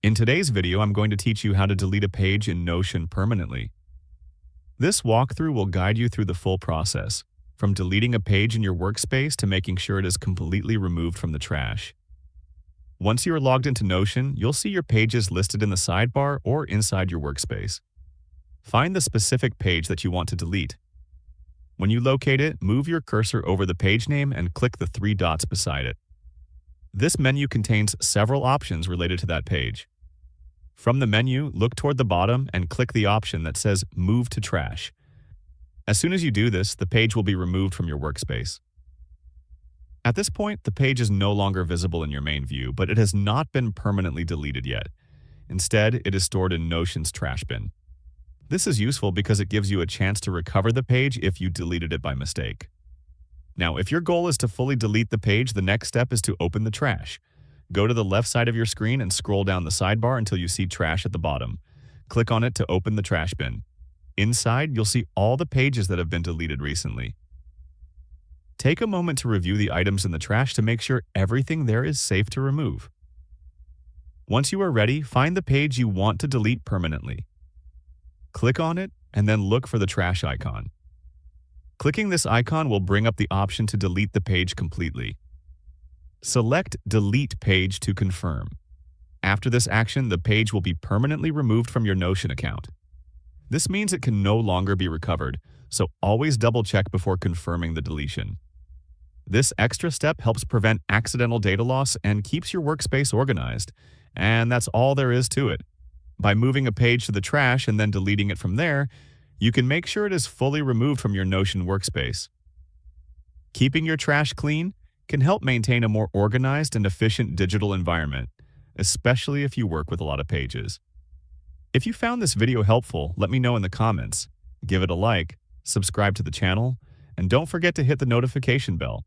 In today's video, I'm going to teach you how to delete a page in Notion permanently. This walkthrough will guide you through the full process, from deleting a page in your workspace to making sure it is completely removed from the trash. Once you are logged into Notion, you'll see your pages listed in the sidebar or inside your workspace. Find the specific page that you want to delete. When you locate it, move your cursor over the page name and click the three dots beside it. This menu contains several options related to that page. From the menu, look toward the bottom and click the option that says Move to Trash. As soon as you do this, the page will be removed from your workspace. At this point, the page is no longer visible in your main view, but it has not been permanently deleted yet. Instead, it is stored in Notion's trash bin. This is useful because it gives you a chance to recover the page if you deleted it by mistake. Now, if your goal is to fully delete the page, the next step is to open the trash. Go to the left side of your screen and scroll down the sidebar until you see Trash at the bottom. Click on it to open the trash bin. Inside, you'll see all the pages that have been deleted recently. Take a moment to review the items in the trash to make sure everything there is safe to remove. Once you are ready, find the page you want to delete permanently. Click on it and then look for the trash icon. Clicking this icon will bring up the option to delete the page completely. Select Delete Page to confirm. After this action, the page will be permanently removed from your Notion account. This means it can no longer be recovered, so always double-check before confirming the deletion. This extra step helps prevent accidental data loss and keeps your workspace organized, and that's all there is to it. By moving a page to the trash and then deleting it from there, you can make sure it is fully removed from your Notion workspace. Keeping your trash clean can help maintain a more organized and efficient digital environment, especially if you work with a lot of pages. If you found this video helpful, let me know in the comments. Give it a like, subscribe to the channel, and don't forget to hit the notification bell.